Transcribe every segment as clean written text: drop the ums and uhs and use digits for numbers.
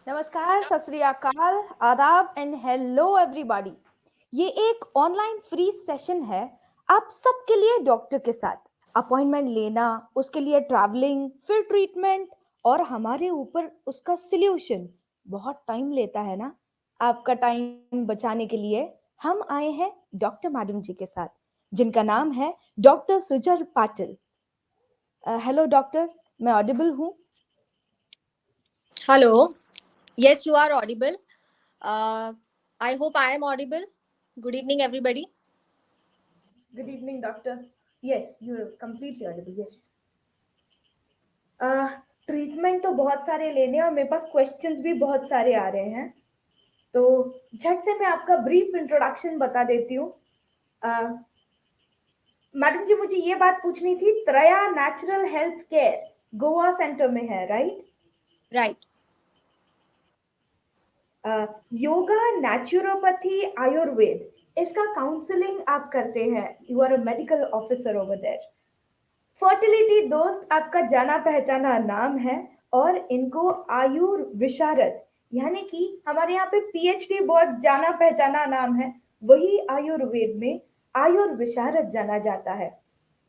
नमस्कार, सत श्री अकाल, आदाब एंड हेलो एवरीबॉडी। ये एक ऑनलाइन फ्री सेशन है आप सबके लिए डॉक्टर के साथ। अपॉइंटमेंट लेना, उसके लिए ट्रैवलिंग, फिर ट्रीटमेंट और हमारे ऊपर उसका सॉल्यूशन बहुत टाइम लेता है ना। आपका टाइम बचाने के लिए हम आए हैं डॉक्टर मैडम जी के साथ, जिनका नाम है doctor Sujal Patil. Hello doctor, मैं ऑडिबल हूँ? Hello. Yes, you are audible. Uh, I hope I am audible. Good evening, everybody. Good evening, doctor. Yes, you're completely audible. Yes. Treatment तो बहुत सारे लेने हैं और मेरे पास क्वेश्चंस भी बहुत सारे आ रहे हैं। तो झट से मैं आपका ब्रीफ इंट्रोडक्शन बता देती हूँ। मैडम जी, मुझे ये बात पूछनी थी, Traya natural health care Goa centre में है, right? Right. Yoga, naturopathy, Ayurveda, इसका काउंसलिंग आप करते हैं। You are a medical officer over there. Fertility दोस्त आपका जाना पहचाना नाम है, और इनको आयुर विशारद, यानी कि हमारे यहाँ पे पीएचडी बहुत जाना पहचाना नाम है, वही आयुर्वेद में आयुर विशारद जाना जाता है।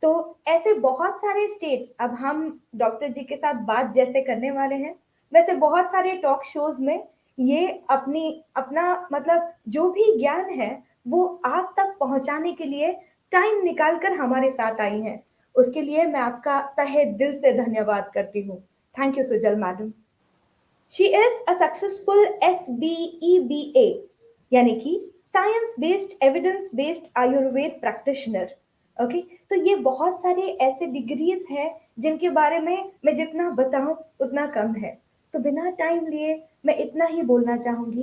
तो ऐसे बहुत सारे स्टेट्स अब हम डॉक्टर जी के साथ बात जैसे करने वाले हैं, वैसे बहुत सारे टॉक शोज में ये अपनी अपना मतलब जो भी ज्ञान है वो आप तक पहुंचाने के लिए टाइम निकाल कर हमारे साथ आई हैं। उसके लिए मैं आपका तहे दिल से धन्यवाद करती हूँ। Thank you Sujal madam. She is a successful SBEBA, यानी कि science based evidence based Ayurveda practitioner. Okay, तो ये बहुत सारे ऐसे डिग्रीज हैं जिनके बारे में मैं जितना बताऊं उतना कम है। तो बिना टाइम लिए मैं इतना ही बोलना चाहूंगी।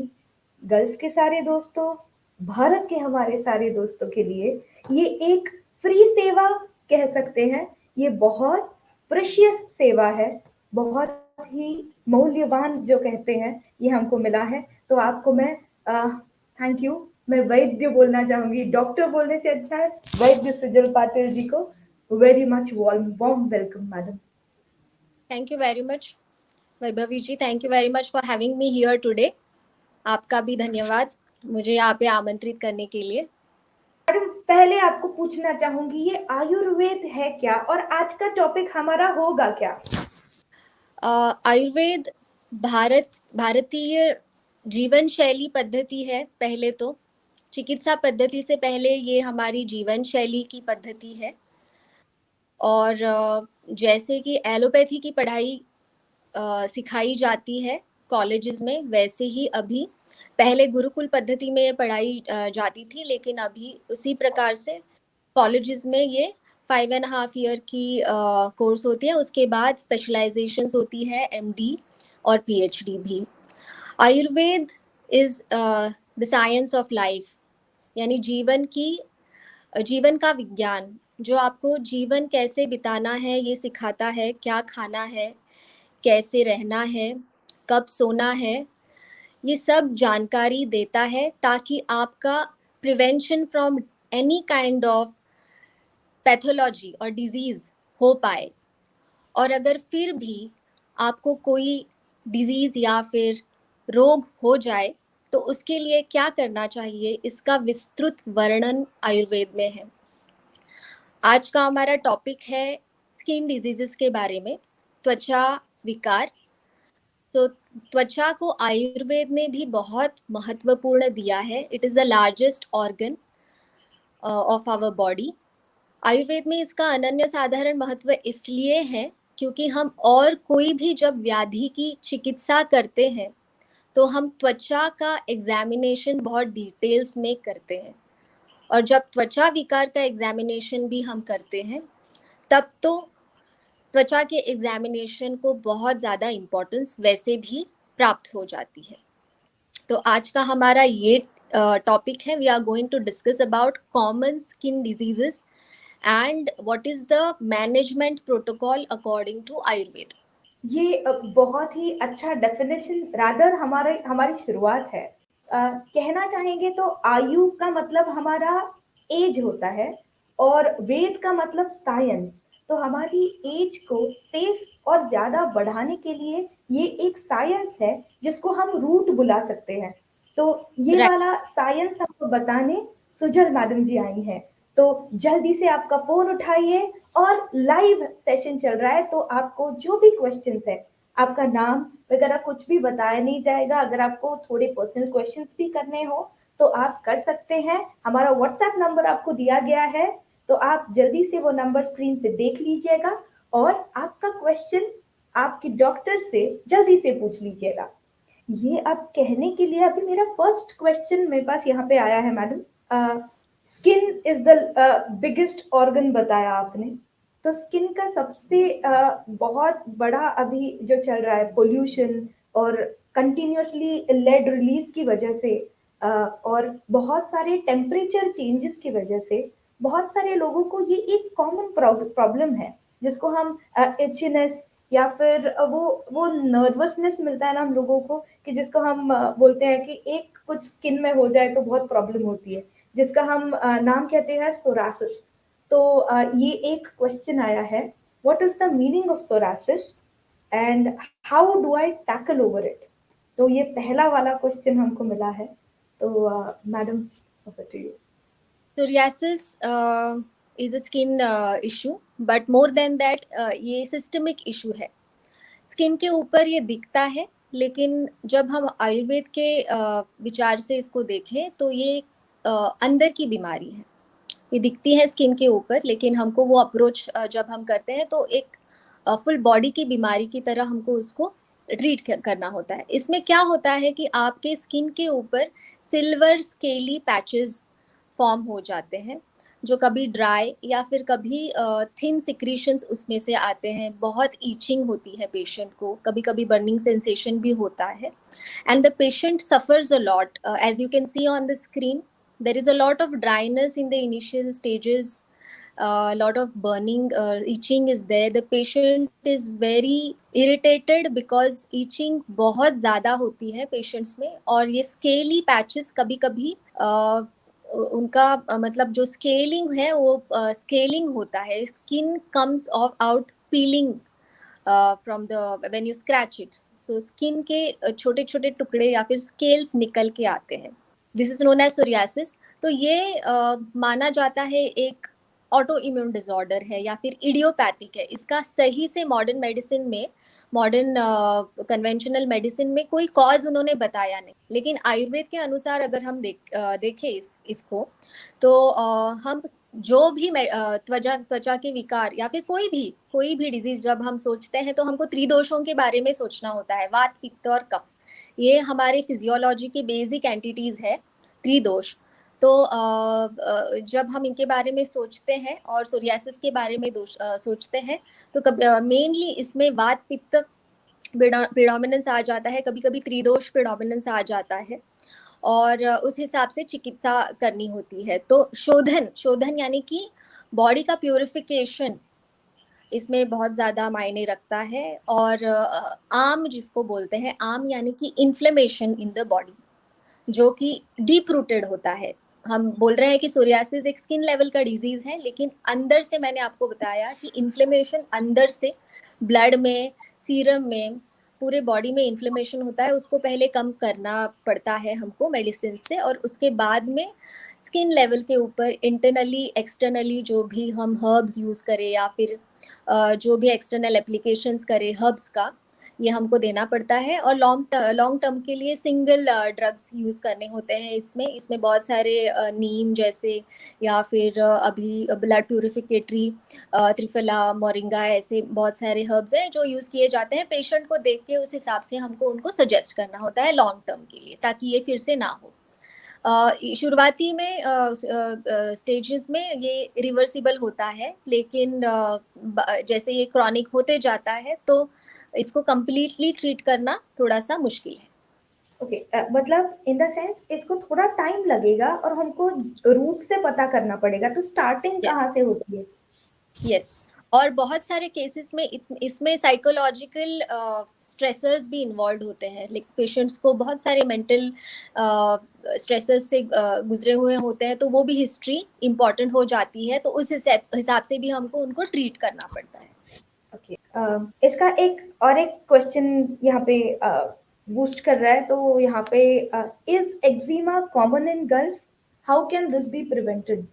गल्फ के सारे दोस्तों, भारत के हमारे सारे दोस्तों के लिए ये एक फ्री सेवा कह सकते हैं। ये बहुत प्रेशियस सेवा है, बहुत ही मौल्यवान जो कहते हैं, ये हमको मिला है। तो आपको मैं थैंक यू, मैं वैद्य बोलना चाहूंगी, डॉक्टर बोलने से अच्छा है वैद्य सुजल पाटिल जी को very much warm warm welcome madam. Thank you very much, Vaibhavi ji. Thank you very much for having me here today. आपका भी धन्यवाद मुझे यहाँ पे आमंत्रित करने के लिए। मैडम, पहले आपको पूछना चाहूंगी, ये आयुर्वेद है क्या और आज का टॉपिक हमारा होगा क्या? आयुर्वेद भारतीय जीवन शैली पद्धति है। पहले तो चिकित्सा पद्धति से पहले ये हमारी जीवन शैली की पद्धति है। और जैसे कि एलोपैथी की पढ़ाई सिखाई जाती है कॉलेजेस में, वैसे ही अभी पहले गुरुकुल पद्धति में ये पढ़ाई जाती थी, लेकिन अभी उसी प्रकार से कॉलेजेस में ये 5.5 ईयर की कोर्स होती है। उसके बाद स्पेशलाइजेशंस होती है MD और PhD भी। Ayurveda is the science of life, यानी जीवन का विज्ञान, जो आपको जीवन कैसे बिताना है ये सिखाता है। क्या खाना है, कैसे रहना है, कब सोना है, ये सब जानकारी देता है ताकि आपका prevention from any kind of pathology और डिजीज हो पाए। और अगर फिर भी आपको कोई डिजीज या फिर रोग हो जाए तो उसके लिए क्या करना चाहिए, इसका विस्तृत वर्णन आयुर्वेद में है। आज का हमारा टॉपिक है स्किन डिजीजेस के बारे में, त्वचा विकार। तो त्वचा को आयुर्वेद ने भी बहुत महत्वपूर्ण दिया है। It is the largest organ of our body. Ayurveda में इसका अनन्य साधारण महत्व इसलिए है क्योंकि हम और कोई भी जब व्याधि की चिकित्सा करते हैं तो हम त्वचा का एग्जामिनेशन बहुत डिटेल्स में करते हैं। और जब त्वचा विकार का एग्जामिनेशन भी हम करते हैं तब तो त्वचा के एग्जामिनेशन को बहुत ज़्यादा इम्पोर्टेंस वैसे भी प्राप्त हो जाती है। तो आज का हमारा ये टॉपिक है, we are going to discuss about common skin diseases and what is the management protocol according to Ayurveda. ये बहुत ही अच्छा डेफिनेशन रादर हमारे हमारी शुरुआत है। कहना चाहेंगे तो आयु का मतलब हमारा एज होता है और वेद का मतलब साइंस। तो हमारी एज को सेफ और ज़्यादा बढ़ाने के लिए ये एक साइंस है जिसको हम रूट बुला सकते हैं। तो ये राइट। वाला साइंस हमको बताने सुजल मैडम जी आई हैं। तो जल्दी से आपका फ़ोन उठाइए और लाइव सेशन चल रहा है, तो आपको जो भी क्वेश्चंस है, आपका नाम वगैरह कुछ भी बताया नहीं जाएगा। अगर आपको थोड़े पर्सनल क्वेश्चंस भी करने हो तो आप कर सकते हैं। हमारा व्हाट्सएप नंबर आपको दिया गया है, तो आप जल्दी से वो नंबर स्क्रीन पे देख लीजिएगा और आपका क्वेश्चन आपकी डॉक्टर से जल्दी से पूछ लीजिएगा। ये अब कहने के लिए अभी मेरा फर्स्ट क्वेश्चन मेरे पास यहाँ पे आया है madam. Skin is the biggest organ बताया आपने, तो स्किन का सबसे बहुत बड़ा अभी जो चल रहा है पोल्यूशन और कंटिन्यूअसली लेड रिलीज की वजह से, और बहुत सारे टेम्परेचर चेंजेस की वजह से बहुत सारे लोगों को ये एक कॉमन प्रॉब्लम है जिसको हम इचनेस या फिर वो नर्वसनेस मिलता है ना हम लोगों को, कि जिसको हम बोलते हैं कि एक कुछ स्किन में हो जाए तो बहुत प्रॉब्लम होती है, जिसका हम नाम कहते हैं सोरासिस। तो ये एक क्वेश्चन आया है, what is the meaning of psoriasis and how do I tackle over it. तो ये पहला वाला क्वेश्चन हमको मिला है। तो madam, over to you. Psoriasis is a skin issue, but more than that, ये systemic issue है। स्किन के ऊपर ये दिखता है, लेकिन जब हम आयुर्वेद के विचार से इसको देखें तो ये अंदर की बीमारी है। ये दिखती है स्किन के ऊपर, लेकिन हमको वो अप्रोच जब हम करते हैं तो एक फुल बॉडी की बीमारी की तरह हमको उसको ट्रीट करना होता है। इसमें क्या होता है कि आपके स्किन के ऊपर सिल्वर स्केली पैचेस फॉर्म हो जाते हैं, जो कभी ड्राई या फिर कभी थिन सिक्रीशंस उसमें से आते हैं। बहुत ईचिंग होती है पेशेंट को, कभी कभी बर्निंग सेंसेशन भी होता है, and the patient suffers a lot. As you can see on the screen, there is a lot of dryness in the initial stages, a lot of burning, itching is there. The patient is very irritated because itching बहुत ज़्यादा होती है patients में, और ये scaly patches कभी कभी उनका मतलब जो स्केलिंग है वो स्केलिंग होता है, skin comes of out piling from the when you scratch it, so skin के छोटे छोटे टुकड़े या फिर स्केल्स निकल के आते हैं। This is known as psoriasis. तो ये माना जाता है एक ऑटो इम्यून डिसऑर्डर है या फिर इडियोपैथिक है। इसका सही से मॉडर्न मेडिसिन में, मॉडर्न कन्वेंशनल मेडिसिन में कोई कॉज उन्होंने बताया नहीं, लेकिन आयुर्वेद के अनुसार अगर हम देखें इसको, तो हम जो भी त्वचा के विकार या फिर कोई भी डिजीज जब हम सोचते हैं तो हमको त्रिदोषों के बारे में सोचना होता है, वात पित्त और कफ। ये हमारे फिजियोलॉजी की बेसिक एंटिटीज है, त्रिदोष। तो जब हम इनके बारे में सोचते हैं और सोरियासिस के बारे में सोचते हैं, तो मेनली इसमें वात पित्त प्रिडोमिनेंस आ जाता है, कभी कभी त्रिदोष प्रिडोमिनेंस आ जाता है, और उस हिसाब से चिकित्सा करनी होती है। तो शोधन यानी कि बॉडी का प्यूरिफिकेशन इसमें बहुत ज़्यादा मायने रखता है। और आम जिसको बोलते हैं, आम यानी कि इन्फ्लेमेशन इन द बॉडी, जो कि डीप रूटेड होता है। हम बोल रहे हैं कि सोरियासिस एक स्किन लेवल का डिजीज है, लेकिन अंदर से मैंने आपको बताया कि इन्फ्लेमेशन अंदर से ब्लड में, सीरम में, पूरे बॉडी में इन्फ्लेमेशन होता है। उसको पहले कम करना पड़ता है हमको मेडिसिन से, और उसके बाद में स्किन लेवल के ऊपर इंटरनली एक्सटर्नली जो भी हम हर्ब्स यूज़ करें या फिर जो भी एक्सटर्नल एप्लीकेशंस करें हर्ब्स का, ये हमको देना पड़ता है। और लॉन्ग टर्म के लिए सिंगल ड्रग्स यूज़ करने होते हैं। इसमें बहुत सारे नीम जैसे, या फिर अभी ब्लड प्यूरिफिकेटरी त्रिफला, मोरिंगा, ऐसे बहुत सारे हर्ब्स हैं जो यूज़ किए जाते हैं। पेशेंट को देख के उस हिसाब से हमको उनको सजेस्ट करना होता है लॉन्ग टर्म के लिए, ताकि ये फिर से ना हो। शुरुआती में स्टेजेस में ये रिवर्सिबल होता है, लेकिन जैसे ये क्रॉनिक होते जाता है तो इसको कम्प्लीटली ट्रीट करना थोड़ा सा मुश्किल है। ओके, मतलब इन द सेंस इसको थोड़ा टाइम लगेगा और हमको रूट से पता करना पड़ेगा। तो स्टार्टिंग यस, कहाँ से होती है? यस। और बहुत सारे केसेस में इसमें साइकोलॉजिकल स्ट्रेसर्स भी इन्वॉल्व होते हैं, लाइक पेशेंट्स को बहुत सारे मेंटल स्ट्रेसर्स से गुजरे हुए होते हैं, तो वो भी हिस्ट्री इम्पॉर्टेंट हो जाती है, तो उस हिसाब से भी हमको उनको ट्रीट करना पड़ता है। ओके, इसका एक क्वेश्चन यहाँ पे बूस्ट कर रहा है, तो यहाँ पे is eczema common in girls, how can this be prevented?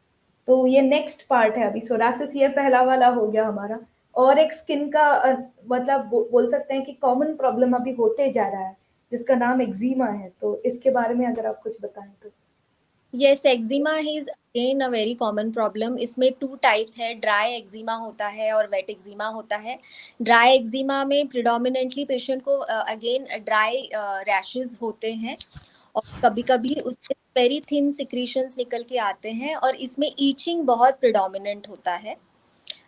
तो ये नेक्स्ट पार्ट है, अभी सोरासिस ये पहला वाला हो गया हमारा, और एक स्किन का मतलब बोल सकते हैं कि कॉमन प्रॉब्लम अभी होते जा रहा है जिसका नाम एक्जिमा है, तो इसके बारे में अगर आप कुछ बताएं तो। Yes, eczema is again a very common problem. इसमें 2 टाइप्स है, ड्राई एक्जिमा होता है और वेट एक्जिमा होता है। ड्राई एक्जिमा में प्रिडोमिनेंटली पेशेंट को अगेन ड्राई रैशेस होते हैं, और कभी-कभी उससे वेरी थिन सिक्रीशंस निकल के आते हैं, और इसमें ईचिंग बहुत प्रिडोमिनेंट होता है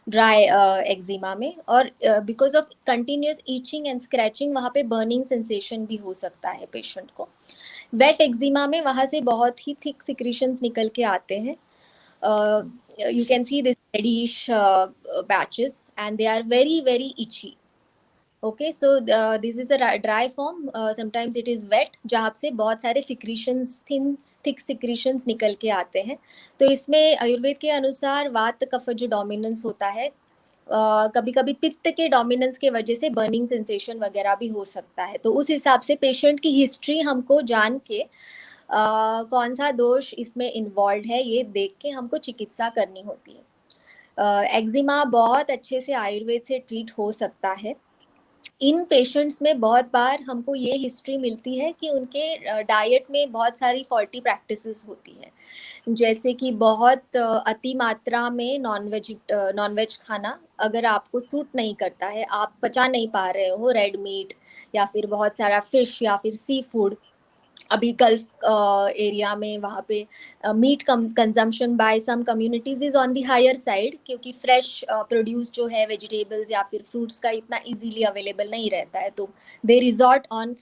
ड्राई एक्जिमा में, और because of continuous itching and scratching वहाँ पे बर्निंग सेंसेशन भी हो सकता है पेशेंट को। वेट एक्जिमा में वहाँ से बहुत ही थिक सिक्रीशंस निकल के आते हैं। You can see this reddish patches and they are very very itchy. Okay, so this is a dry form. Sometimes it is wet, जहाँ से बहुत सारे secretions, thin थिक सिक्रीशंस निकल के आते हैं। तो इसमें आयुर्वेद के अनुसार वात कफ जो डोमिनेंस होता है, कभी कभी पित्त के डोमिनेंस के वजह से बर्निंग सेंसेशन वगैरह भी हो सकता है। तो उस हिसाब से पेशेंट की हिस्ट्री हमको जान के कौन सा दोष इसमें इन्वॉल्व है ये देख के हमको चिकित्सा करनी होती है। एक्जिमा बहुत अच्छे से आयुर्वेद से ट्रीट हो सकता है। इन पेशेंट्स में बहुत बार हमको ये हिस्ट्री मिलती है कि उनके डाइट में बहुत सारी फॉल्टी प्रैक्टिसेस होती है, जैसे कि बहुत अति मात्रा में नॉनवेज खाना अगर आपको सूट नहीं करता है, आप पचा नहीं पा रहे हो रेड मीट या फिर बहुत सारा फिश या फिर सी फूड। अभी गल्फ एरिया में वहाँ पे meat consumption by some communities is on the higher side, क्योंकि फ्रेश प्रोड्यूस जो है वेजिटेबल्स या फिर फ्रूट्स का इतना इजीली अवेलेबल नहीं रहता है, तो they resort on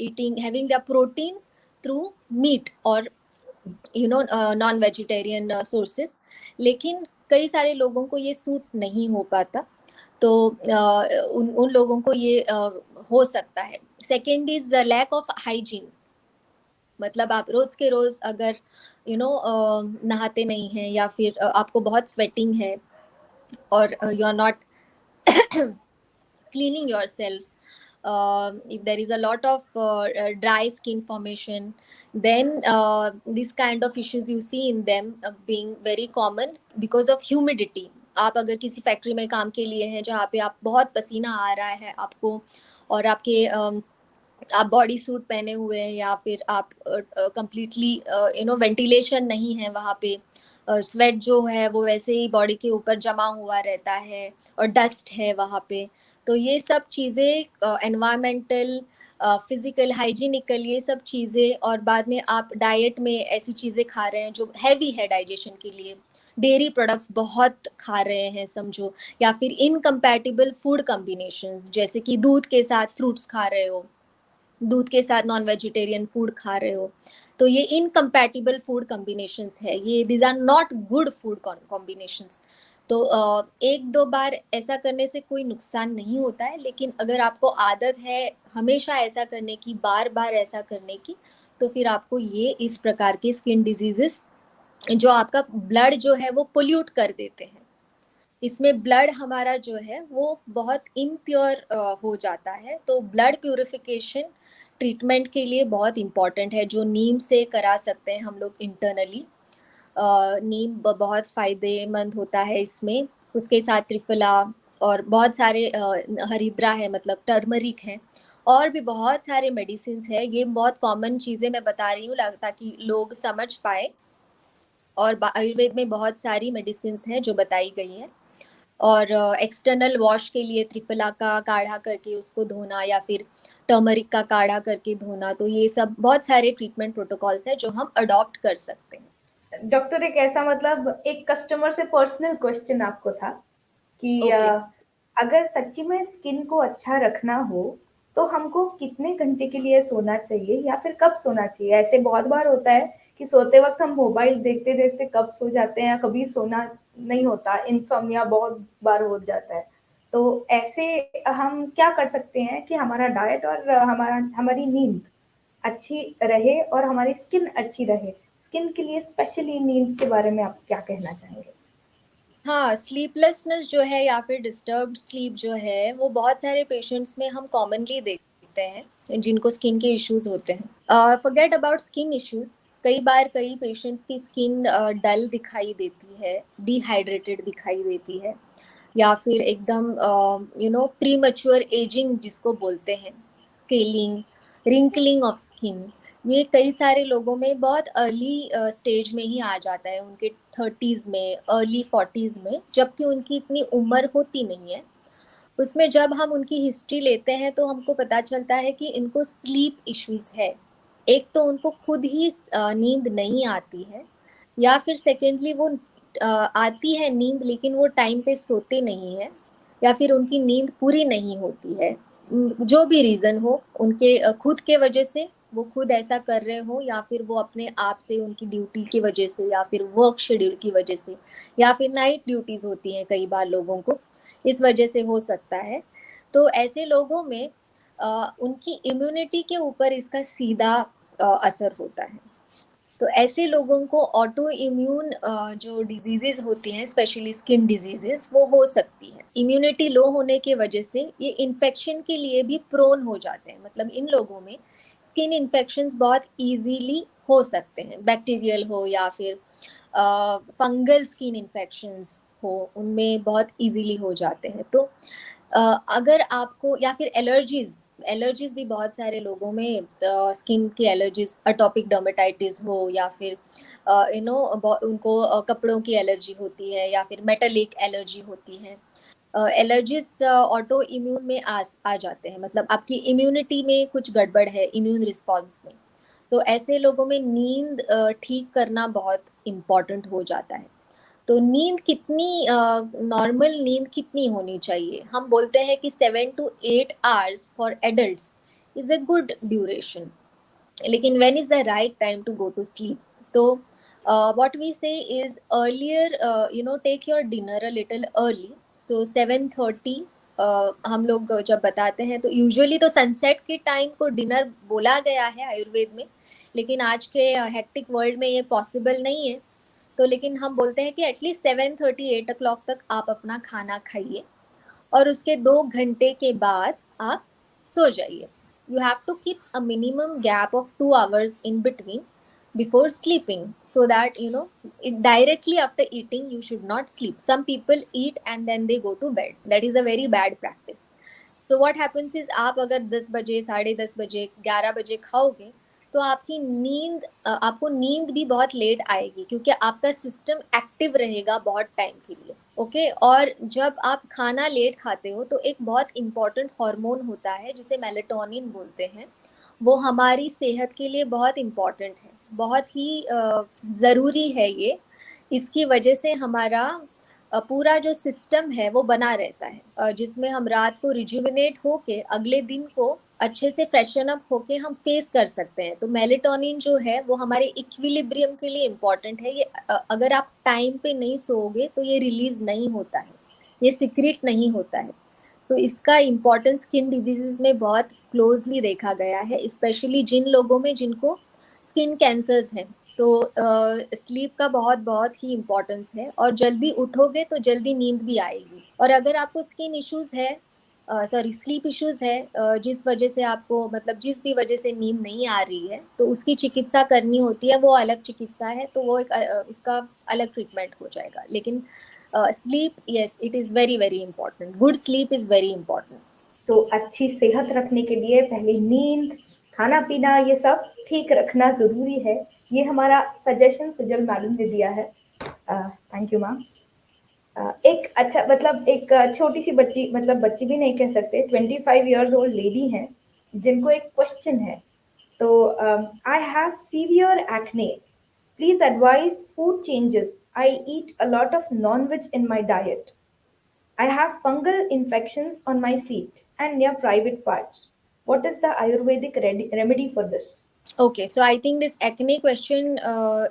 eating having the protein through meat और नॉन वेजिटेरियन सोर्सेस। लेकिन कई सारे लोगों को ये सूट नहीं हो पाता, तो उन लोगों को ये हो सकता है। Second is lack of hygiene, मतलब आप रोज के रोज अगर नहाते नहीं हैं या फिर आपको बहुत स्वेटिंग है और you are not cleaning yourself, if there is a lot of dry skin formation, then this kind of issues you see in them being very common because of humidity. आप अगर किसी फैक्ट्री में काम के लिए हैं जहाँ पे आप बहुत पसीना आ रहा है आपको, और आपके आप बॉडी सूट पहने हुए हैं या फिर आप कंप्लीटली वेंटिलेशन नहीं है वहाँ पे, स्वेट जो है वो वैसे ही बॉडी के ऊपर जमा हुआ रहता है और डस्ट है वहाँ पे, तो ये सब चीज़ें एनवायरमेंटल फिजिकल हाइजीनिकल ये सब चीज़ें, और बाद में आप डाइट में ऐसी चीज़ें खा रहे हैं जो हैवी है डाइजेशन के लिए, डेयरी प्रोडक्ट्स बहुत खा रहे हैं समझो, या फिर इनकम्पैटिबल फूड कॉम्बिनेशंस, जैसे कि दूध के साथ फ्रूट्स खा रहे हो, दूध के साथ नॉन वेजिटेरियन फूड खा रहे हो, तो ये इनकम्पैटिबल फूड कॉम्बिनेशंस है, ये these are not good food combinations. तो एक दो बार ऐसा करने से कोई नुकसान नहीं होता है, लेकिन अगर आपको आदत है हमेशा ऐसा करने की, बार बार ऐसा करने की, तो फिर आपको ये इस प्रकार के स्किन डिजीजेस जो आपका ब्लड जो है वो पोल्यूट कर देते हैं, इसमें ब्लड हमारा जो है वो बहुत इम्प्योर हो जाता है, तो ब्लड प्यूरिफिकेशन ट्रीटमेंट के लिए बहुत इम्पॉर्टेंट है, जो नीम से करा सकते हैं हम लोग इंटरनली। नीम बहुत फ़ायदेमंद होता है इसमें, उसके साथ त्रिफला और बहुत सारे हरिद्रा है, मतलब टर्मरिक है, और भी बहुत सारे मेडिसिन है। ये बहुत कॉमन चीज़ें मैं बता रही हूँ ताकि लोग समझ पाए, और आयुर्वेद में बहुत सारी मेडिसिन हैं जो बताई गई हैं। और एक्सटर्नल वॉश के लिए त्रिफला का काढ़ा करके उसको धोना या फिर टर्मरिक का काढ़ा करके धोना, तो ये सब बहुत सारे ट्रीटमेंट प्रोटोकॉल्स हैं जो हम अडॉप्ट कर सकते हैं। डॉक्टर, एक ऐसा मतलब एक कस्टमर से पर्सनल क्वेश्चन आपको था कि ओके, अगर सच्ची में स्किन को अच्छा रखना हो तो हमको कितने घंटे के लिए सोना चाहिए या फिर कब सोना चाहिए? ऐसे बहुत बार होता है कि सोते वक्त हम मोबाइल देखते देखते कब सो जाते हैं, कभी सोना नहीं होता, इंसोम्निया बहुत बार हो जाता है। तो ऐसे हम क्या कर सकते हैं कि हमारा डाइट और हमारी नींद अच्छी रहे और हमारी स्किन अच्छी रहे? स्किन के लिए स्पेशली नींद के बारे में आप क्या कहना चाहेंगे? हाँ, स्लीपलेसनेस जो है या फिर डिस्टर्ब्ड स्लीप जो है, वो बहुत सारे पेशेंट्स में हम कॉमनली देखते हैं, जिनको स्किन के इश्यूज़ होते हैं। फॉरगेट अबाउट स्किन इश्यूज़, कई बार कई पेशेंट्स की स्किन डल दिखाई देती है, डिहाइड्रेटेड दिखाई देती है, या फिर एकदम प्रीमैच्योर एजिंग जिसको बोलते हैं, स्केलिंग, रिंकलिंग ऑफ स्किन, ये कई सारे लोगों में बहुत अर्ली स्टेज में ही आ जाता है, उनके 30s में, अर्ली 40s में, जबकि उनकी इतनी उम्र होती नहीं है। उसमें जब हम उनकी हिस्ट्री लेते हैं तो हमको पता चलता है कि इनको स्लीप इश्यूज है। एक तो उनको खुद ही नींद नहीं आती है, या फिर सेकेंडली वो आती है नींद लेकिन वो टाइम पे सोते नहीं है, या फिर उनकी नींद पूरी नहीं होती है। जो भी रीज़न हो, उनके खुद के वजह से वो खुद ऐसा कर रहे हो, या फिर वो अपने आप से उनकी ड्यूटी की वजह से, या फिर वर्क शेड्यूल की वजह से, या फिर नाइट ड्यूटीज़ होती हैं कई बार लोगों को, इस वजह से हो सकता है। तो ऐसे लोगों में उनकी इम्यूनिटी के ऊपर इसका सीधा असर होता है। तो ऐसे लोगों को ऑटो इम्यून जो डिजीजेस होती हैं, स्पेशली स्किन डिजीजेस, वो हो सकती है। इम्यूनिटी लो होने की वजह से ये इन्फेक्शन के लिए भी प्रोन हो जाते हैं, मतलब इन लोगों में स्किन इन्फेक्शंस बहुत इजीली हो सकते हैं, बैक्टीरियल हो या फिर फंगल स्किन इन्फेक्शंस हो, उनमें बहुत इजीली हो जाते हैं। तो अगर आपको, या फिर एलर्जीज, एलर्जीज भी बहुत सारे लोगों में, स्किन की एलर्जीज, अटोपिक डर्मेटाइटिस हो, या फिर उनको कपड़ों की एलर्जी होती है, या फिर मेटलिक एलर्जी होती है। एलर्जीज ऑटो इम्यून में आ जाते हैं, मतलब आपकी इम्यूनिटी में कुछ गड़बड़ है, इम्यून रिस्पॉन्स में। तो ऐसे लोगों में नींद ठीक करना बहुत इम्पॉर्टेंट हो जाता है। तो नींद कितनी, नॉर्मल नींद कितनी होनी चाहिए? हम बोलते हैं कि 7 to 8 hours for adults is a good duration, लेकिन when is the right time to go to sleep? तो what we say is earlier, take your dinner a little early. So 7:30 हम लोग जब बताते हैं तो यूजुअली तो सनसेट के टाइम को डिनर बोला गया है आयुर्वेद में, लेकिन आज के हेक्टिक वर्ल्ड में ये पॉसिबल नहीं है। तो लेकिन हम बोलते हैं कि एटलीस्ट 7:30 8 o'clock तक आप अपना खाना खाइए, और उसके 2 घंटे के बाद आप सो जाइए। You have to keep a minimum gap of 2 hours in between before sleeping, so that directly after eating you should not sleep. Some people eat and then they go to bed. That is a very bad practice. So what happens is, आप अगर 10 बजे, 10:30 बजे, 11 बजे खाओगे, तो आपको नींद भी बहुत लेट आएगी, क्योंकि आपका सिस्टम एक्टिव रहेगा बहुत टाइम के लिए। ओके, और जब आप खाना लेट खाते हो तो एक बहुत इंपॉर्टेंट हार्मोन होता है जिसे मेलेटोनिन बोलते हैं, वो हमारी सेहत के लिए बहुत इम्पॉर्टेंट है, बहुत ही ज़रूरी है ये। इसकी वजह से हमारा पूरा जो सिस्टम है वो बना रहता है, जिसमें हम रात को रिजुविनेट होके अगले दिन को अच्छे से फ्रेशन अप होके हम फेस कर सकते हैं। तो मेलेटोनिन जो है वो हमारे इक्विलिब्रियम के लिए इम्पॉर्टेंट है। ये अगर आप टाइम पे नहीं सोओगे तो ये रिलीज नहीं होता है, ये सिक्रेट नहीं होता है। तो इसका इम्पोर्टेंस स्किन डिजीजेस में बहुत क्लोजली देखा गया है, स्पेशली जिन लोगों में जिनको स्किन कैंसर्स हैं। तो स्लीप का बहुत बहुत ही इम्पोर्टेंस है, और जल्दी उठोगे तो जल्दी नींद भी आएगी। और अगर आपको स्किन इश्यूज है, सॉरी स्लीप इश्यूज है, जिस वजह से आपको, मतलब जिस भी वजह से नींद नहीं आ रही है, तो उसकी चिकित्सा करनी होती है, वो अलग चिकित्सा है, तो वो एक उसका अलग ट्रीटमेंट हो जाएगा। लेकिन sleep, yes, it is very very important. Good sleep is very important. तो अच्छी सेहत रखने के लिए पहले नींद, खाना-पीना ये सब ठीक रखना ज़रूरी है। ये हमारा सजेशन सुजल मैडम ने दिया है। Thank you ma'am. एक अच्छा, मतलब एक छोटी-सी बच्ची, मतलब बच्ची भी नहीं कह सकते, 25 इयर्स ओल्ड लेडी हैं, जिनको एक क्वेश्चन है। तो I have severe acne, please advise food changes, I eat a lot of non veg in my diet, I have fungal infections on my feet and near private parts. What is the Ayurvedic remedy for this? Okay, so I think this acne question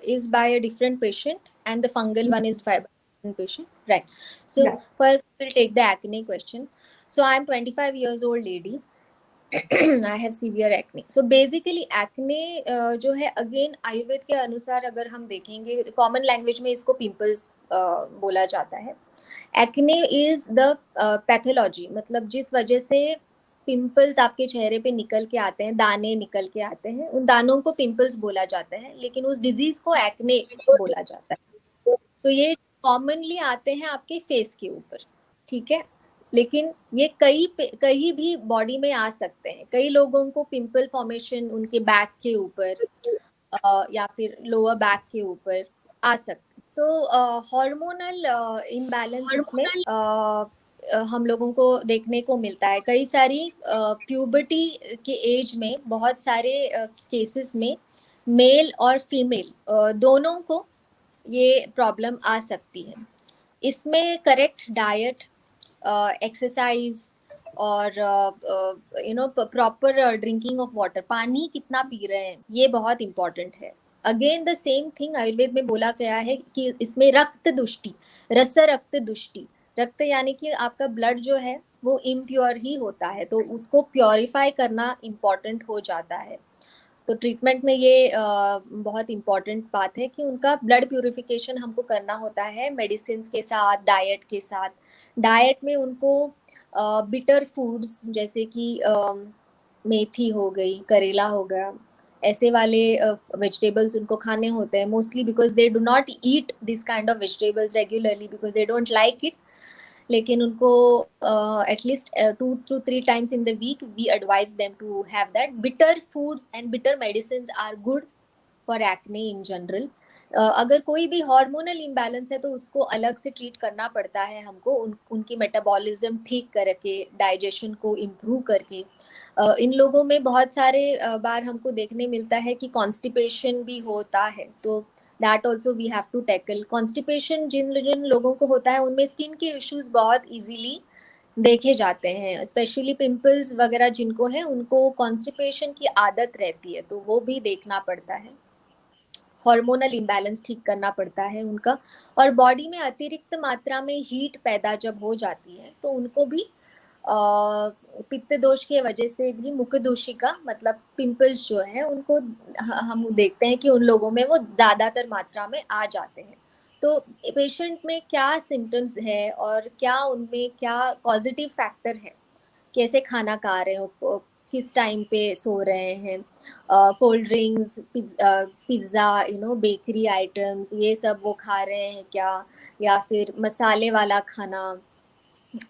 is by a different patient, and the fungal one is by a different patient, right? So Yeah. first we'll take the acne question. So I'm 25 years old lady. I have severe acne. So basically acne जो है again Ayurveda के अनुसार अगर हम देखेंगे common language में इसको pimples बोला जाता है. एक्ने इज द पैथोलॉजी, मतलब जिस वजह से पिंपल्स आपके चेहरे पे निकल के आते हैं, दाने निकल के आते हैं, उन दानों को पिंपल्स बोला जाता है, लेकिन उस डिजीज को एक्ने बोला जाता है. तो ये कॉमनली आते हैं आपके फेस के ऊपर, ठीक है. लेकिन ये कहीं भी बॉडी में आ सकते हैं. कई लोगों को पिंपल फॉर्मेशन उनके बैक के ऊपर या फिर लोअर बैक के ऊपर आ सकते. तो हार्मोनल इम्बैलेंस इसमें हम लोगों को देखने को मिलता है. कई सारी प्यूबर्टी के एज में बहुत सारे केसेस में मेल और फीमेल दोनों को ये प्रॉब्लम आ सकती है. इसमें करेक्ट डाइट, एक्सरसाइज और प्रॉपर ड्रिंकिंग ऑफ वाटर, पानी कितना पी रहे हैं, ये बहुत इंपॉर्टेंट है. Again the same thing Ayurveda में बोला गया है कि इसमें रक्त दुष्टि, रस रक्त दुष्टि, रक्त यानी कि आपका ब्लड जो है वो इम्प्योर ही होता है, तो उसको प्योरीफाई करना इम्पॉर्टेंट हो जाता है. तो ट्रीटमेंट में ये बहुत इम्पॉर्टेंट बात है कि उनका ब्लड प्यूरिफिकेशन हमको करना होता है मेडिसिन के साथ, डाइट के साथ. डाइट में उनको बिटर फूड्स जैसे कि मेथी हो गई, करेला हो गया, ऐसे वाले वेजिटेबल्स उनको खाने होते हैं mostly, because they do not eat this kind of vegetables regularly because they don't like it. लेकिन उनको at least 2 to 3 times in the week we advise them to have that. Bitter foods and bitter medicines are good for acne in general. अगर कोई भी hormonal imbalance है तो उसको अलग से ट्रीट करना पड़ता है हमको, उनकी मेटाबॉलिज्म ठीक करके, डाइजेशन को इम्प्रूव करके. इन लोगों में बहुत सारे बार हमको देखने मिलता है कि कॉन्स्टिपेशन भी होता है, तो that also we have to tackle. Constipation जिन जिन लोगों को होता है उनमें स्किन के इश्यूज बहुत इजीली देखे जाते हैं, स्पेशली पिंपल्स वगैरह जिनको है उनको कॉन्स्टिपेशन की आदत रहती है, तो वो भी देखना पड़ता है. हार्मोनल इम्बैलेंस ठीक करना पड़ता है उनका. और बॉडी में अतिरिक्त मात्रा में हीट पैदा जब हो जाती है तो उनको भी पित्त दोष की वजह से भी मुख दूषिका मतलब पिंपल्स जो है उनको हम देखते हैं कि उन लोगों में वो ज़्यादातर मात्रा में आ जाते हैं. तो पेशेंट में क्या सिम्टम्स है और क्या उनमें क्या पॉजिटिव फैक्टर है, कैसे खाना खा रहे हो, किस टाइम पे सो रहे हैं, cold drinks, pizza, bakery items, ये सब वो खा रहे हैं क्या, या फिर मसाले वाला खाना,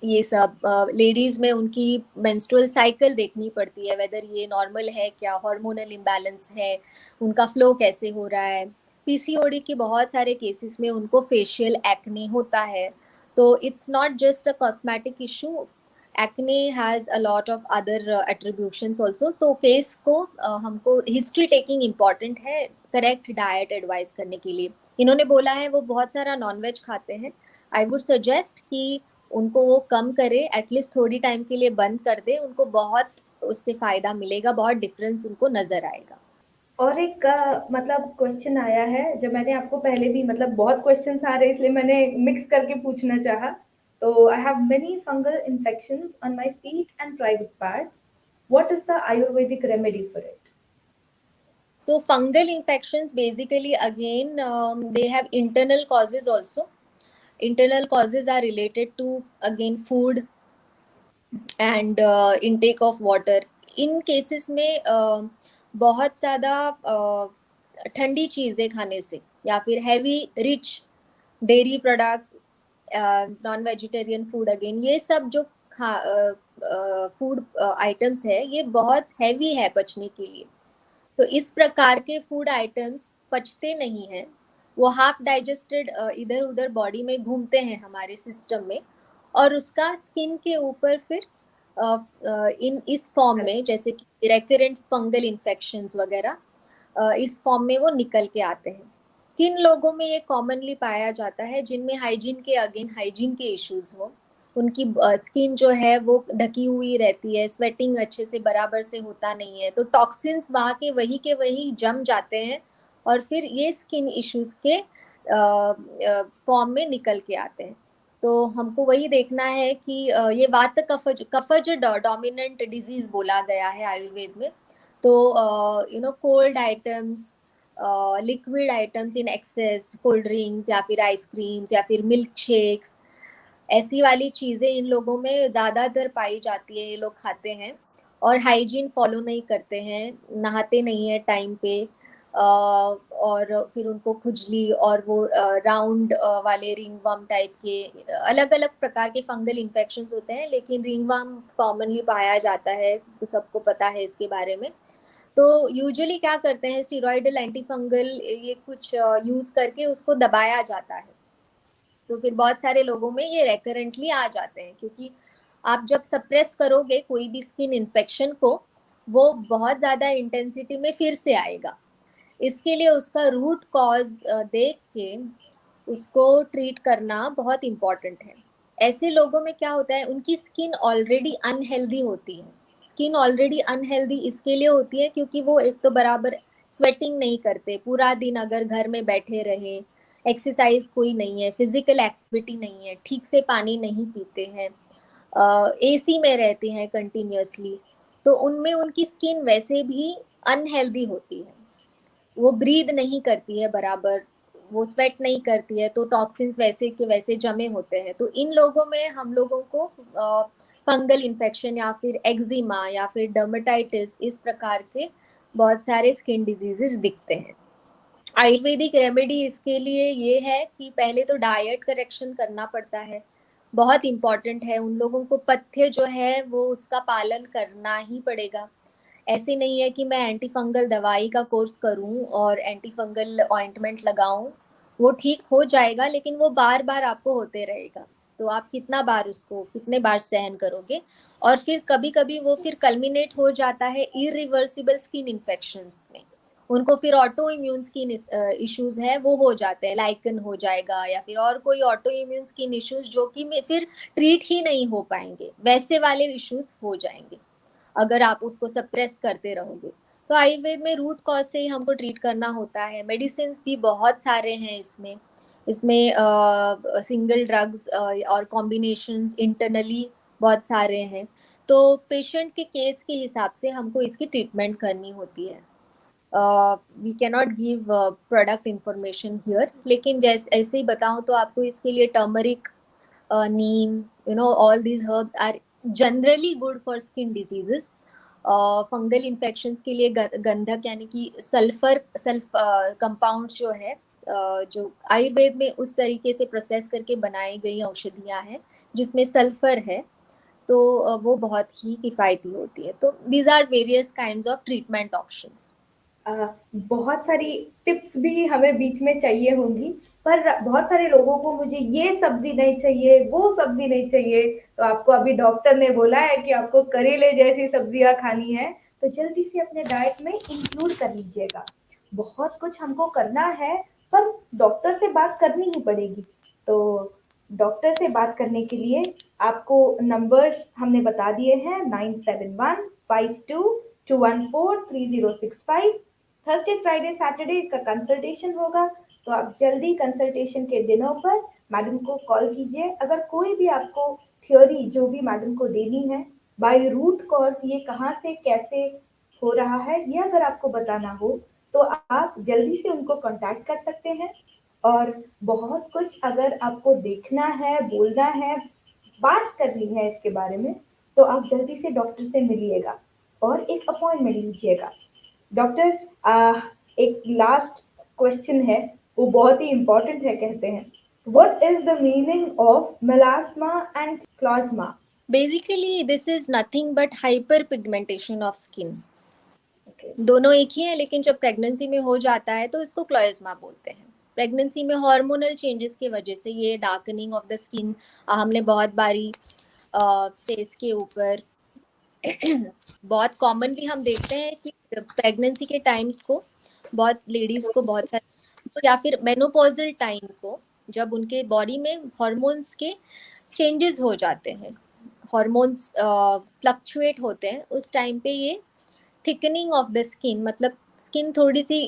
ये सब. लेडीज़ में उनकी मेंस्ट्रुअल साइकिल देखनी पड़ती है, वेदर ये नॉर्मल है क्या, हार्मोनल इम्बैलेंस है, उनका फ्लो कैसे हो रहा है. पीसीओडी के बहुत सारे केसेस में उनको फेशियल एक्ने होता है. तो it's not just a cosmetic issue, acne has a lot of other attributions also. तो केस को हमको हिस्ट्री टेकिंग इम्पॉर्टेंट है करेक्ट डाइट एडवाइस करने के लिए. इन्होंने बोला है वो बहुत सारा नॉनवेज खाते हैं, आई वुड सजेस्ट कि उनको वो कम करे, एटलीस्ट थोड़ी टाइम के लिए बंद कर दे, उनको बहुत उससे फ़ायदा मिलेगा, बहुत डिफरेंस उनको नज़र आएगा. और एक मतलब क्वेश्चन आया है जो मैंने आपको पहले भी मतलब बहुत क्वेश्चंस आ रहे इसलिए मैंने मिक्स करके पूछना चाहा. तो I have many fungal infections on my feet and private parts. What is the Ayurvedic remedy for it? So fungal infections basically again they have internal causes also. Internal causes are related to again food and intake of water. In cases में बहुत ज़्यादा ठंडी चीज़ें खाने से या फिर heavy rich dairy products, non vegetarian food, again ये सब जो फूड आइटम्स है ये बहुत हैवी है पचने के लिए. तो इस प्रकार के फूड आइटम्स पचते नहीं हैं, वो हाफ डाइजेस्टेड इधर उधर बॉडी में घूमते हैं हमारे सिस्टम में, और उसका स्किन के ऊपर फिर इन इस फॉर्म में जैसे कि रेकरेंट फंगल इन्फेक्शंस वगैरह इस फॉर्म में वो निकल के आते हैं. किन लोगों में ये कॉमनली पाया जाता है, जिनमें हाइजीन के अगेन हाइजीन के इश्यूज हो, उनकी स्किन जो है वो ढकी हुई रहती है, स्वेटिंग अच्छे से बराबर से होता नहीं है, तो टॉक्सिन्स वहाँ के वही जम जाते हैं और फिर ये स्किन इश्यूज के फॉर्म में निकल के आते हैं। तो हमको वही देखना है कि ये वात कफज डोमिनेंट डिजीज बोला गया है आयुर्वेद में। तो cold items, liquid items in excess, cold drinks या फिर आइसक्रीम्स या फिर मिल्क शेक्स, ऐसी वाली चीज़ें इन लोगों में ज़्यादातर पाई जाती है, ये लोग खाते हैं और हाइजीन फॉलो नहीं करते हैं, नहाते नहीं है टाइम पे, और फिर उनको खुजली और वो राउंड वाले रिंगवर्म टाइप के अलग अलग प्रकार के फंगल इन्फेक्शंस होते हैं, लेकिन रिंगवर्म कॉमनली पाया जाता है, तो सबको पता है इसके बारे में। तो यूजुअली क्या करते हैं, स्टीरॉयडल एंटीफंगल ये कुछ यूज़ करके उसको दबाया जाता है, तो फिर बहुत सारे लोगों में ये रेकरेंटली आ जाते हैं, क्योंकि आप जब सप्रेस करोगे कोई भी स्किन इन्फेक्शन को, वो बहुत ज़्यादा इंटेंसिटी में फिर से आएगा। इसके लिए उसका रूट कॉज देख के उसको ट्रीट करना बहुत इम्पॉर्टेंट है। ऐसे लोगों में क्या होता है, उनकी स्किन ऑलरेडी अनहेल्दी होती है। स्किन ऑलरेडी अनहेल्दी इसके लिए होती है क्योंकि वो एक तो बराबर स्वेटिंग नहीं करते, पूरा दिन अगर घर में बैठे रहे, एक्सरसाइज कोई नहीं है, फिजिकल एक्टिविटी नहीं है, ठीक से पानी नहीं पीते हैं, एसी में रहते हैं कंटिन्यूअसली, तो उनमें उनकी स्किन वैसे भी अनहेल्दी होती है, वो ब्रीद नहीं करती है बराबर, वो स्वेट नहीं करती है, तो टॉक्सिन्स वैसे के वैसे जमे होते हैं। तो इन लोगों में हम लोगों को फंगल इन्फेक्शन या फिर एक्जिमा या फिर डर्मेटाइटिस, इस प्रकार के बहुत सारे स्किन डिजीजेस दिखते हैं। आयुर्वेदिक रेमेडी इसके लिए ये है कि पहले तो डाइट करेक्शन करना पड़ता है, बहुत इम्पॉर्टेंट है। उन लोगों को पथ्य जो है वो उसका पालन करना ही पड़ेगा। ऐसे नहीं है कि मैं एंटी फंगल दवाई का कोर्स करूं और एंटी फंगल ऑइंटमेंट लगाऊं, वो ठीक हो जाएगा, लेकिन वो बार बार आपको होते रहेगा। तो आप कितना बार उसको कितने बार सहन करोगे, और फिर कभी कभी वो फिर कल्मिनेट हो जाता है इरिवर्सिबल स्किन इन्फेक्शंस में। उनको फिर ऑटो इम्यून स्किन इश्यूज है वो हो जाते हैं, लाइकन हो जाएगा या फिर और कोई ऑटो इम्यून स्किन इश्यूज जो कि फिर ट्रीट ही नहीं हो पाएंगे, वैसे वाले इश्यूज हो जाएंगे अगर आप उसको सप्रेस करते रहोगे। तो आयुर्वेद में रूट कॉज से ही हमको ट्रीट करना होता है। मेडिसिन भी बहुत सारे हैं इसमें, इसमें सिंगल ड्रग्स और कॉम्बिनेशंस इंटरनली बहुत सारे हैं। तो पेशेंट के केस के हिसाब से हमको इसकी ट्रीटमेंट करनी होती है। We can not give product information here, लेकिन जैसे ऐसे ही बताऊं तो आपको इसके लिए turmeric, neem, all these herbs are generally good for skin diseases. Fungal infections के लिए गंधक यानी कि सल्फर कंपाउंड जो है, जो आयुर्वेद में उस तरीके से प्रोसेस करके बनाई गई औषधियाँ हैं जिसमें सल्फर है, तो वो बहुत ही किफ़ायती होती है। तो these are various kinds of treatment options. बहुत सारी टिप्स भी हमें बीच में चाहिए होंगी, पर बहुत सारे लोगों को मुझे ये सब्जी नहीं चाहिए, वो सब्जी नहीं चाहिए, तो आपको अभी डॉक्टर ने बोला है कि आपको करेले जैसी सब्जियां खानी है, तो जल्दी से अपने डाइट में इंक्लूड कर लीजिएगा। बहुत कुछ हमको करना है, पर डॉक्टर से बात करनी ही पड़ेगी। तो डॉक्टर से बात करने के लिए आपको नंबर्स हमने बता दिए हैं, 971522143065। थर्सडे फ्राइडे सैटरडे इसका कंसल्टेशन होगा, तो आप जल्दी कंसल्टेशन के दिनों पर मैडम को कॉल कीजिए। अगर कोई भी आपको थ्योरी जो भी मैडम को देनी है, बाय रूट कॉज ये कहाँ से कैसे हो रहा है, ये अगर आपको बताना हो, तो आप जल्दी से उनको कांटेक्ट कर सकते हैं। और बहुत कुछ अगर आपको देखना है, बोलना है, बात करनी है इसके बारे में, तो आप जल्दी से डॉक्टर से मिलिएगा और एक अपॉइंटमेंट लीजिएगा। डॉक्टर, एक लास्ट क्वेश्चन है, वो बहुत ही इम्पोर्टेंट है कहते हैं। What is the meaning of melasma and chloasma? Basically this is nothing but hyper pigmentation of skin. Okay. दोनों एक ही है, लेकिन जब प्रेगनेंसी में हो जाता है तो इसको क्लोएज्मा बोलते हैं। प्रेगनेंसी में हार्मोनल चेंजेस की वजह से ये डार्कनिंग ऑफ द स्किन हमने बहुत बारी फेस के ऊपर बहुत कॉमनली हम देखते हैं कि प्रेगनेंसी के टाइम को बहुत लेडीज को बहुत सारे, या फिर मेनोपॉजल टाइम को, जब उनके बॉडी में हॉर्मोन्स के चेंजेस हो जाते हैं, हॉर्मोन्स फ्लक्चुएट होते हैं, उस टाइम पे ये थिकनिंग ऑफ द स्किन, मतलब स्किन थोड़ी सी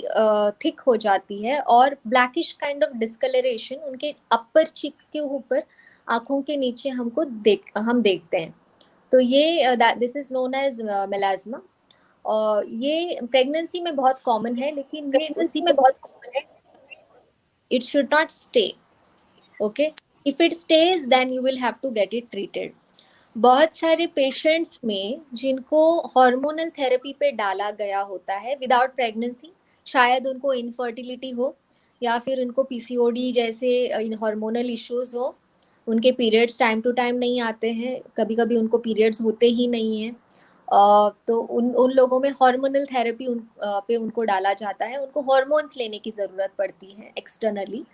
थिक हो जाती है, और ब्लैकिश काइंड ऑफ डिस्कलरेशन उनके अपर चिक्स के ऊपर, आंखों के नीचे हम देखते हैं। तो ये this is known as melasma, और ये प्रेगनेंसी में बहुत कॉमन है, लेकिन ये उसी में बहुत कॉमन है। It should not stay, okay, if it stays then you will have to get it treated. बहुत सारे पेशेंट्स में जिनको हार्मोनल थेरेपी पे डाला गया होता है विदाउट प्रेगनेंसी, शायद उनको इनफर्टिलिटी हो, या फिर उनको पीसीओडी जैसे हार्मोनल इश्यूज हो, उनके पीरियड्स टाइम टू टाइम नहीं आते हैं, कभी कभी उनको पीरियड्स होते ही नहीं हैं, तो उन उन लोगों में हार्मोनल थेरेपी पे उनको डाला जाता है, उनको हार्मोन्स लेने की ज़रूरत पड़ती है एक्सटर्नली।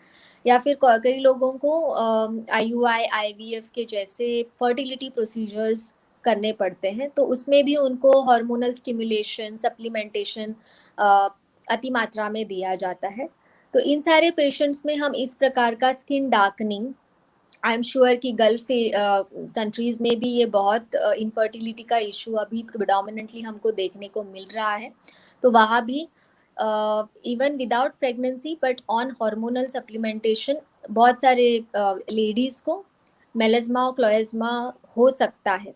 या फिर कई लोगों को IUI IVF के जैसे फर्टिलिटी प्रोसीजर्स करने पड़ते हैं, तो उसमें भी उनको हार्मोनल स्टिमुलेशन, सप्लीमेंटेशन अति मात्रा में दिया जाता है। तो इन सारे पेशेंट्स में हम इस प्रकार का skin darkening, I am sure कि गल्फ कंट्रीज में भी ये बहुत इनफर्टिलिटी का इशू अभी प्रिडोमिनेंटली हमको देखने को मिल रहा है, तो वहाँ भी even without pregnancy but on hormonal supplementation बहुत सारे लेडीज़ को मेलेस्मा और क्लोएस्मा हो सकता है।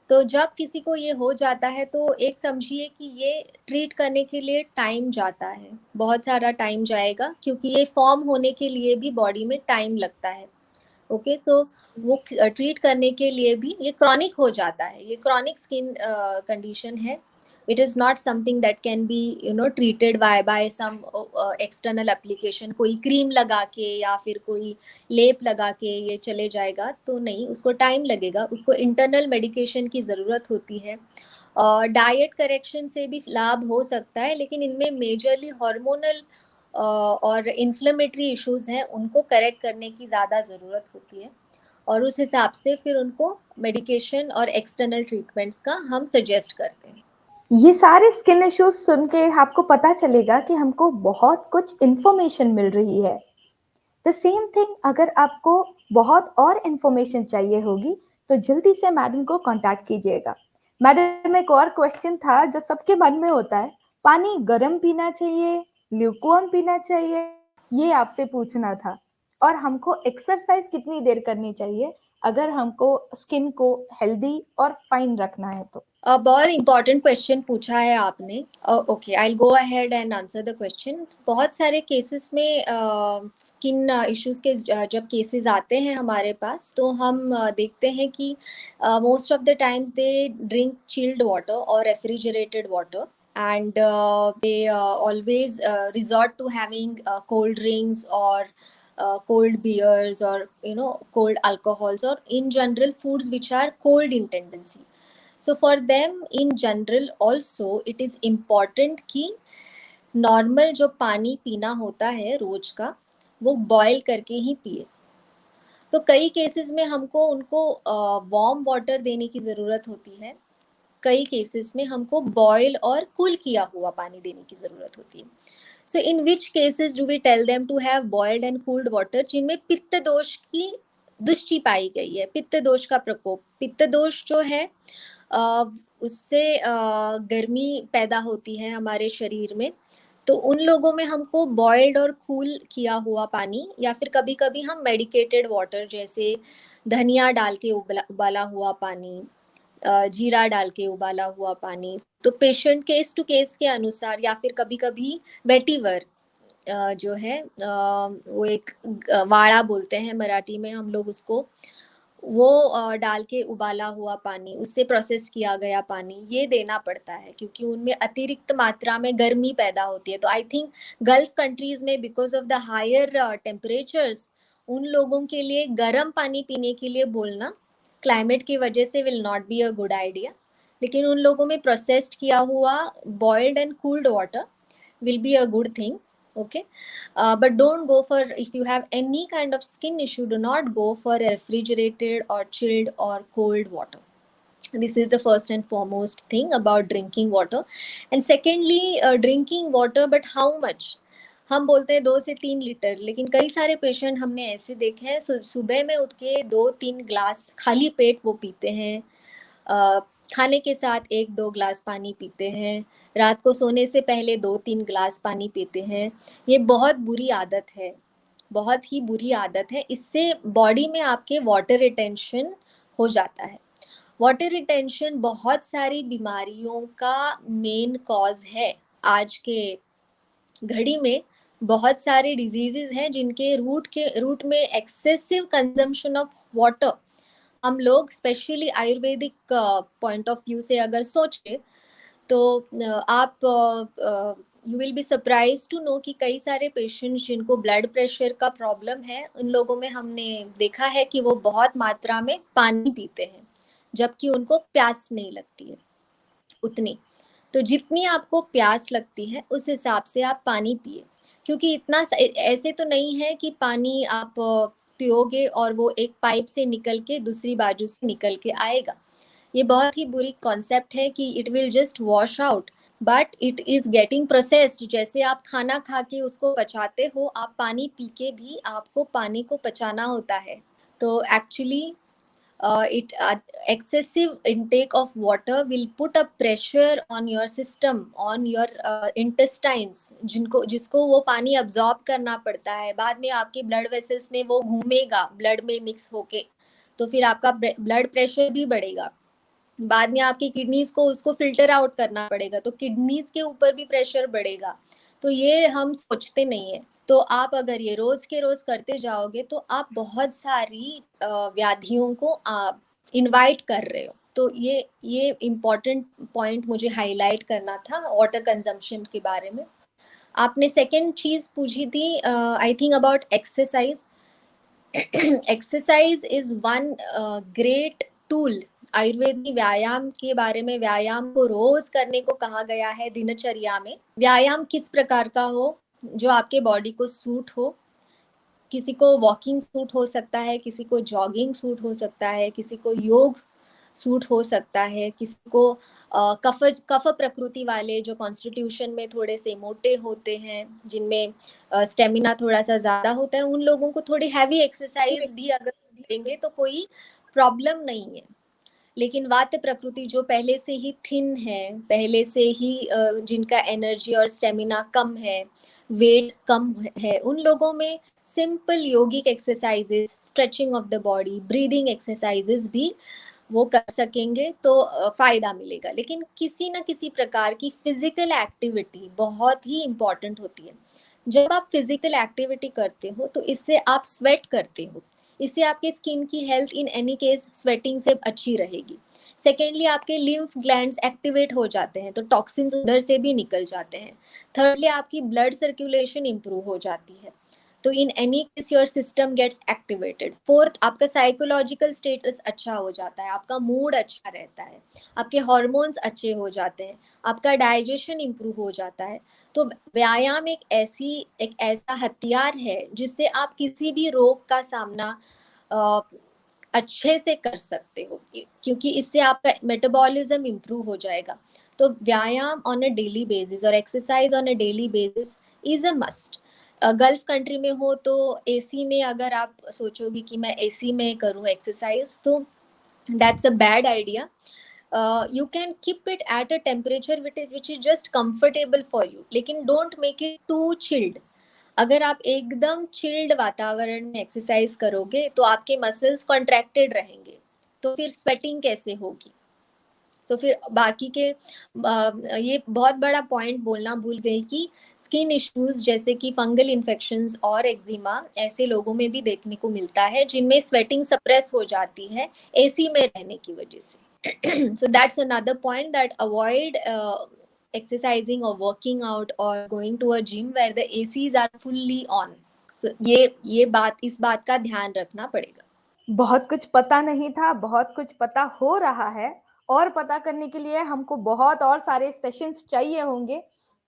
तो जब किसी को ये हो जाता है तो एक समझिए कि ये ट्रीट करने के लिए टाइम जाता है, बहुत सारा टाइम जाएगा, क्योंकि ये फॉर्म होने के लिए भी बॉडी में टाइम लगता है। ओके, सो वो ट्रीट करने के लिए भी ये क्रॉनिक हो जाता है, ये क्रॉनिक स्किन कंडीशन है। It is not something that can be treated by some external application, कोई क्रीम लगा के या फिर कोई लेप लगा के ये चले जाएगा, तो नहीं, उसको टाइम लगेगा, उसको इंटरनल मेडिकेशन की ज़रूरत होती है। डाइट करेक्शन से भी लाभ हो सकता है, लेकिन इनमें मेजरली हार्मोनल और इन्फ्लेमेटरी इश्यूज हैं, उनको करेक्ट करने की ज़्यादा ज़रूरत होती है, और उस हिसाब से फिर उनको मेडिकेशन और एक्सटर्नल ट्रीटमेंट्स का हम सजेस्ट करते हैं। ये सारे स्किन इश्यूज सुन के आपको पता चलेगा कि हमको बहुत कुछ इन्फॉर्मेशन मिल रही है। द सेम थिंग, अगर आपको बहुत और इन्फॉर्मेशन चाहिए होगी तो जल्दी से मैडम को कांटेक्ट कीजिएगा। मैडम, एक और क्वेश्चन था जो सबके मन में होता है, पानी गर्म पीना चाहिए, ल्यूकवार्म पीना चाहिए, ये आपसे पूछना था। और हमको एक्सरसाइज कितनी देर करनी चाहिए अगर हमको स्किन को हेल्दी और फाइन रखना है तो? बहुत इंपॉर्टेंट क्वेश्चन पूछा है आपने। Okay, I will go ahead and answer the question. बहुत सारे केसेस में स्किन इश्यूज के जब केसेस आते हैं हमारे पास, तो हम देखते हैं कि most of the times they drink chilled water और refrigerated water, and they always resort to having cold drinks or cold beers, or cold alcohols, or in general foods which are cold in tendency. So for them in general also it is important कि normal जो पानी पीना होता है रोज का, वो boil करके ही पिए। तो कई केसेस में हमको उनको वार्म वाटर देने की ज़रूरत होती है, कई केसेस में हमको बॉयल और कूल किया हुआ पानी देने की ज़रूरत होती है। So in which cases do we tell them to have boiled and cooled water? जिनमें पित्त दोष की दुष्टि पाई गई है, पित्त दोष का प्रकोप, पित्त दोष जो है उससे गर्मी पैदा होती है हमारे शरीर में, तो उन लोगों में हमको बॉइल्ड और कूल किया हुआ पानी, या फिर कभी कभी हम मेडिकेटेड वाटर जैसे धनिया डाल के उबाला हुआ पानी, जीरा डाल के उबाला हुआ पानी, तो पेशेंट केस टू केस के अनुसार, या फिर कभी कभी वेटिवर जो है वो एक वाड़ा बोलते हैं मराठी में हम लोग उसको, वो डाल के उबाला हुआ पानी, उससे प्रोसेस किया गया पानी ये देना पड़ता है, क्योंकि उनमें अतिरिक्त मात्रा में गर्मी पैदा होती है। तो आई थिंक गल्फ कंट्रीज में because of the higher temperatures, उन लोगों के लिए गर्म पानी पीने के लिए बोलना क्लाइमेट की वजह से will not be a good idea, लेकिन उन लोगों में प्रोसेस्ड किया हुआ boiled and cooled water will be a good thing. Okay, but don't go for, if you have any kind of skin issue, do not go for a refrigerated or chilled or cold water. This is the first and foremost thing about drinking water. And secondly, drinking water, but how much? हम बोलते हैं 2 से 3 litre, लेकिन कई सारे patient हमने ऐसे देखे हैं सुबह में उठ के 2-3 ग्लास खाली पेट वो पीते हैं, अ, खाने के साथ 1-2 ग्लास पानी पीते हैं, रात को सोने से पहले 2-3 ग्लास पानी पीते हैं। ये बहुत बुरी आदत है, बहुत ही बुरी आदत है। इससे बॉडी में आपके वाटर रिटेंशन हो जाता है। वाटर रिटेंशन बहुत सारी बीमारियों का मेन कॉज है। आज के घड़ी में बहुत सारे डिजीजेस हैं जिनके रूट में एक्सेसिव कंजम्पशन ऑफ वाटर। हम लोग specially Ayurvedic point of view से अगर सोचें तो आप you will be surprise to know कि कई सारे पेशेंट्स जिनको ब्लड प्रेशर का प्रॉब्लम है, उन लोगों में हमने देखा है कि वो बहुत मात्रा में पानी पीते हैं, जबकि उनको प्यास नहीं लगती है उतनी। तो जितनी आपको प्यास लगती है उस हिसाब से आप पानी पिए, क्योंकि इतना ऐसे तो नहीं है कि पानी आप पियोगे और वो एक पाइप से निकल के दूसरी बाजू से निकल के आएगा। ये बहुत ही बुरी कॉन्सेप्ट है कि it will just wash out, but it is getting processed. जैसे आप खाना खा के उसको पचाते हो, आप पानी पी के भी आपको पानी को पचाना होता है। तो actually it excessive intake of water will put a pressure on your system, on your intestines, जिनको जिसको वो पानी अब्जॉर्ब करना पड़ता है। बाद में आपके ब्लड वेसल्स में वो घूमेगा ब्लड में मिक्स होके, तो फिर आपका ब्लड प्रेशर भी बढ़ेगा। बाद में आपकी किडनीज को उसको फिल्टर आउट करना पड़ेगा, तो किडनीज के ऊपर भी प्रेशर बढ़ेगा। तो ये हम सोचते नहीं है। तो आप अगर ये रोज के रोज करते जाओगे तो आप बहुत सारी व्याधियों को आप इनवाइट कर रहे हो। तो ये इम्पोर्टेंट पॉइंट मुझे हाईलाइट करना था वाटर कंजम्पशन के बारे में। आपने सेकंड चीज पूछी थी I think about exercise. Exercise is one great tool. Ayurveda में व्यायाम के बारे में, व्यायाम को रोज करने को कहा गया है दिनचर्या में। व्यायाम किस प्रकार का हो, जो आपके बॉडी को सूट हो। किसी को वॉकिंग सूट हो सकता है, किसी को जॉगिंग सूट हो सकता है, किसी को योग सूट हो सकता है, किसी को कफ प्रकृति वाले जो कॉन्स्टिट्यूशन में थोड़े से मोटे होते हैं, जिनमें स्टेमिना थोड़ा सा ज्यादा होता है, उन लोगों को थोड़ी हैवी एक्सरसाइज भी अगर करेंगे तो कोई प्रॉब्लम नहीं है। लेकिन वात प्रकृति जो पहले से ही थिन है, पहले से ही जिनका एनर्जी और स्टेमिना कम है, वेट कम है, उन लोगों में simple yogic exercises, stretching of the body, breathing exercises भी वो कर सकेंगे तो फायदा मिलेगा। लेकिन किसी ना किसी प्रकार की फिजिकल एक्टिविटी बहुत ही इंपॉर्टेंट होती है। जब आप फिजिकल एक्टिविटी करते हो तो इससे आप स्वेट करते हो, इससे आपके स्किन की हेल्थ इन एनी केस स्वेटिंग से अच्छी रहेगी। सेकेंडली आपके लिम्फ ग्लैंड्स एक्टिवेट हो जाते हैं, तो टॉक्सिन्स उधर से भी निकल जाते हैं। थर्डली आपकी ब्लड सर्कुलेशन इंप्रूव हो जाती है, तो in any case your system gets activated. Fourth, आपका साइकोलॉजिकल स्टेटस अच्छा हो जाता है, आपका मूड अच्छा रहता है, आपके हॉर्मोन्स अच्छे हो जाते हैं, आपका डाइजेशन इंप्रूव हो जाता है। तो व्यायाम एक ऐसा हथियार है जिससे आप किसी भी रोग का सामना अच्छे से कर सकते हो, क्योंकि इससे आपका मेटाबॉलिज्म इंप्रूव हो जाएगा। तो व्यायाम ऑन अ डेली बेसिस और exercise on a daily basis is a must. Gulf country में हो तो एसी में अगर आप सोचोगे कि मैं एसी में करूँ एक्सरसाइज, तो that's a bad idea. You can keep it at a temperature which is just comfortable for you, लेकिन don't make it too chilled। अगर आप एकदम चिल्ड वातावरण में एक्सरसाइज करोगे तो आपके मसल्स कॉन्ट्रैक्टेड रहेंगे, तो फिर स्वेटिंग कैसे होगी। तो फिर बाकी के ये बहुत बड़ा पॉइंट बोलना भूल गई कि स्किन इश्यूज जैसे कि फंगल इन्फेक्शंस और एक्जिमा ऐसे लोगों में भी देखने को मिलता है, जिनमें स्वेटिंग सप्रेस हो जाती है एसी में रहने की वजह से। So that's another point, that avoid exercising or working out or going to a gym where the ACs are fully on. So इस बात का ध्यान रखना पड़ेगा। बहुत कुछ पता नहीं था, बहुत कुछ पता हो रहा है, और पता करने के लिए हमको बहुत और सारे सेशंस चाहिए होंगे।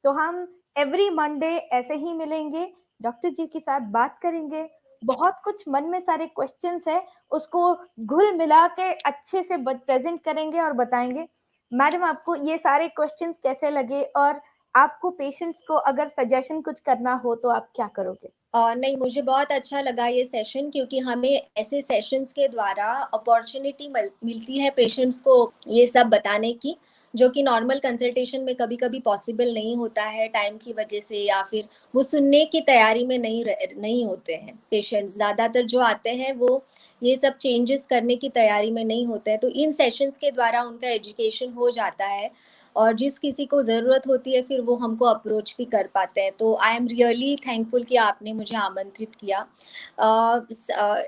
तो हम एवरी मंडे ऐसे ही मिलेंगे, डॉक्टर जी के साथ बात करेंगे। बहुत कुछ मन में सारे क्वेश्चंस है, उसको घुल मिला के अच्छे से प्रेजेंट करेंगे और बताएंगे। मैडम, आपको ये सारे क्वेश्चंस कैसे लगे, और आपको पेशेंट्स को अगर सजेशन कुछ करना हो तो आप क्या करोगे? नहीं, मुझे बहुत अच्छा लगा ये सेशन, क्योंकि हमें ऐसे सेशंस के द्वारा अपॉर्च्युनिटी मिलती है पेशेंट्स को ये सब बताने की, जो कि नॉर्मल कंसल्टेशन में कभी-कभी पॉसिबल नहीं होता है टाइम की वजह से, या फिर वो सुनने की तैयारी में नहीं होते हैं पेशेंट्स। ज़्यादातर जो आते हैं वो ये सब चेंजेस करने की तैयारी में नहीं होते हैं। तो इन सेशंस के द्वारा उनका एजुकेशन हो जाता है, और जिस किसी को ज़रूरत होती है फिर वो हमको अप्रोच भी कर पाते हैं। तो आई एम रियली थैंकफुल कि आपने मुझे आमंत्रित किया।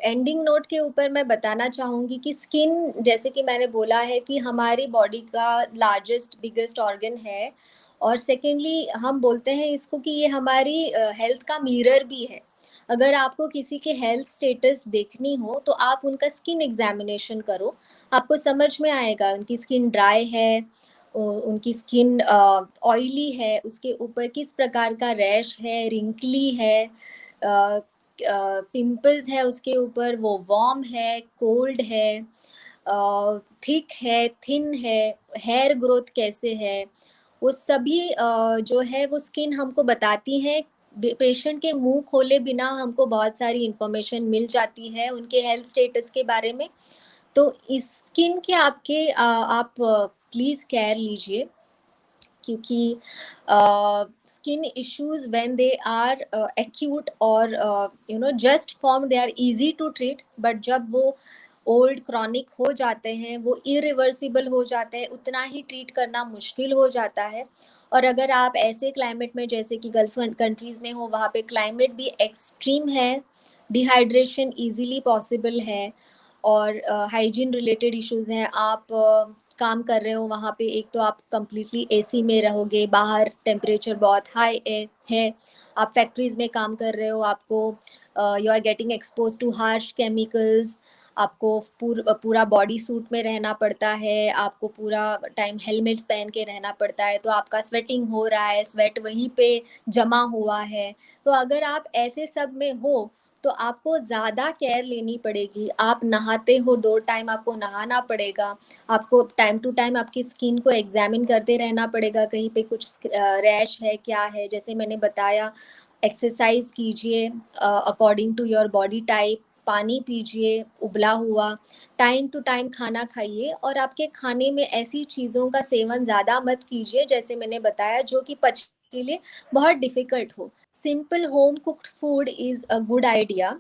एंडिंग नोट के ऊपर मैं बताना चाहूँगी कि स्किन, जैसे कि मैंने बोला है कि हमारी बॉडी का लार्जेस्ट बिगेस्ट ऑर्गन है, और सेकेंडली हम बोलते हैं इसको कि ये हमारी हेल्थ का मिरर भी है। अगर आपको किसी के हेल्थ स्टेटस देखनी हो तो आप उनका स्किन एग्जामिनेशन करो, आपको समझ में आएगा उनकी स्किन ड्राई है, उनकी स्किन ऑयली है, उसके ऊपर किस प्रकार का रैश है, रिंकली है, पिंपल्स है उसके ऊपर, वो वार्म है, कोल्ड है, थिक है, थिन है, हेयर ग्रोथ कैसे है, वो सभी जो है वो स्किन हमको बताती है। पेशेंट के मुंह खोले बिना हमको बहुत सारी इंफॉर्मेशन मिल जाती है उनके हेल्थ स्टेटस के बारे में। तो इस स्किन के आप प्लीज़ केयर लीजिए, क्योंकि skin issues when they are acute और just form, they are easy to treat, but जब वो ओल्ड क्रॉनिक हो जाते हैं, वो इरिवर्सिबल हो जाते हैं, उतना ही ट्रीट करना मुश्किल हो जाता है। और अगर आप ऐसे क्लाइमेट में, जैसे कि गल्फ कंट्रीज़ में हो, वहाँ पे क्लाइमेट भी एक्सट्रीम है, डिहाइड्रेशन इजीली पॉसिबल है, और हाइजीन रिलेटेड इश्यूज़ हैं। आप काम कर रहे हो वहाँ पे, एक तो आप कंप्लीटली एसी में रहोगे, बाहर टेम्परेचर बहुत हाई है, आप फैक्ट्रीज में काम कर रहे हो, आपको you are getting expose to harsh chemicals, आपको पूरा बॉडी सूट में रहना पड़ता है, आपको पूरा टाइम हेलमेट्स पहन के रहना पड़ता है, तो आपका स्वेटिंग हो रहा है, स्वेट वहीं पे जमा हुआ है। तो अगर आप ऐसे सब में हो तो आपको ज़्यादा केयर लेनी पड़ेगी। आप नहाते हो, 2 टाइम आपको नहाना पड़ेगा, आपको टाइम टू टाइम आपकी स्किन को एग्जामिन करते रहना पड़ेगा, कहीं पे कुछ रैश है क्या है। जैसे मैंने बताया, एक्सरसाइज कीजिए according to your body type, पानी पीजिए उबला हुआ, टाइम टू टाइम खाना खाइए, और आपके खाने में ऐसी चीज़ों का सेवन ज़्यादा मत कीजिए, जैसे मैंने बताया, जो कि पचने के लिए बहुत डिफ़िकल्ट हो। Simple home cooked food is a good idea,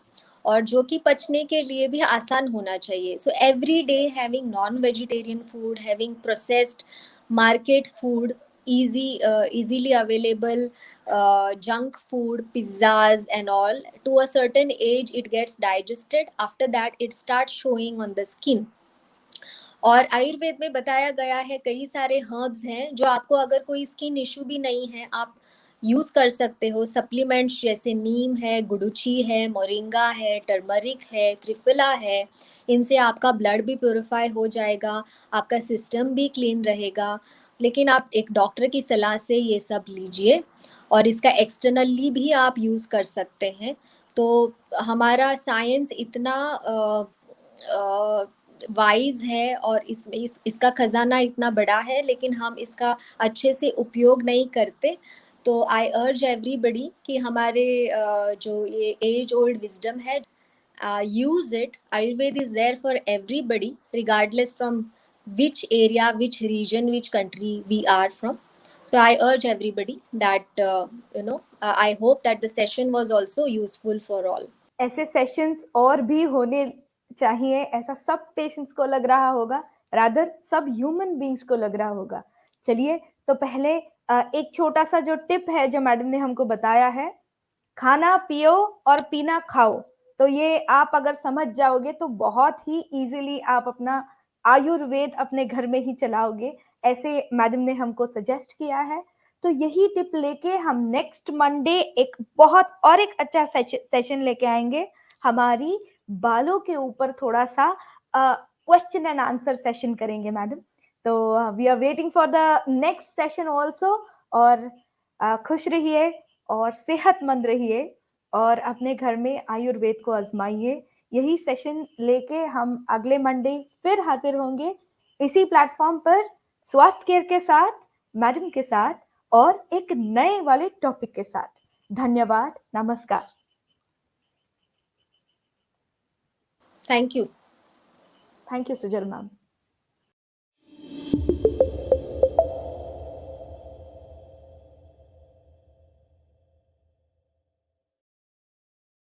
और जो कि पचने के लिए भी आसान होना चाहिए। So every day having non vegetarian food, having processed market food, easily available junk food, pizzas and all, to a certain age it gets digested, after that it starts showing on the skin. और आयुर्वेद में बताया गया है, कई सारे herbs हैं जो आपको, अगर कोई स्किन इशू भी नहीं है, आप यूज़ कर सकते हो। सप्लीमेंट्स जैसे नीम है, गुडुची है, मोरिंगा है, टर्मरिक है, त्रिफला है, इनसे आपका ब्लड भी प्योरीफाई हो जाएगा, आपका सिस्टम भी क्लीन रहेगा। लेकिन आप एक डॉक्टर की सलाह से ये सब लीजिए, और इसका एक्सटर्नली भी आप यूज़ कर सकते हैं। तो हमारा साइंस इतना वाइज है, और इसमें इसका खजाना इतना बड़ा है, लेकिन हम इसका अच्छे से उपयोग नहीं करते। तो आई अर्ज एवरीबडी कि हमारे जो ये एज ओल्ड विजडम है, use it. Ayurveda is there for everybody, regardless from which area, which region, which country we are from. So I urge everybody that I hope that the session was also useful for all. ऐसे sessions और भी होने चाहिए, ऐसा सब patients को लग रहा होगा, रादर सब ह्यूमन बीइंग्स को लग रहा होगा। चलिए, तो पहले एक छोटा-सा जो टिप है जो मैडम ने हमको बताया है, खाना पियो और पीना खाओ। तो ये आप अगर समझ जाओगे तो बहुत ही ईज़िली आप अपना आयुर्वेद अपने घर में ही चलाओगे, ऐसे मैडम ने हमको सजेस्ट किया है। तो यही टिप लेके हम नेक्स्ट मंडे एक बहुत और एक अच्छा सेशन लेके आएँगे। हमारी बालों के ऊपर थोड़ा-सा क्वेश्चन एंड आंसर सेशन करेंगे मैडम। तो we are waiting for the next session also. और खुश रहिए और सेहतमंद रहिए और अपने घर में आयुर्वेद को आजमाइए। यही सेशन लेके हम अगले मंडे फिर हाजिर होंगे इसी प्लेटफॉर्म पर, स्वास्थ्य केयर के साथ, मैडम के साथ। और एक नए वाले टॉपिक के साथ। धन्यवाद, नमस्कार। Thank you. Thank you Sujal ma'am.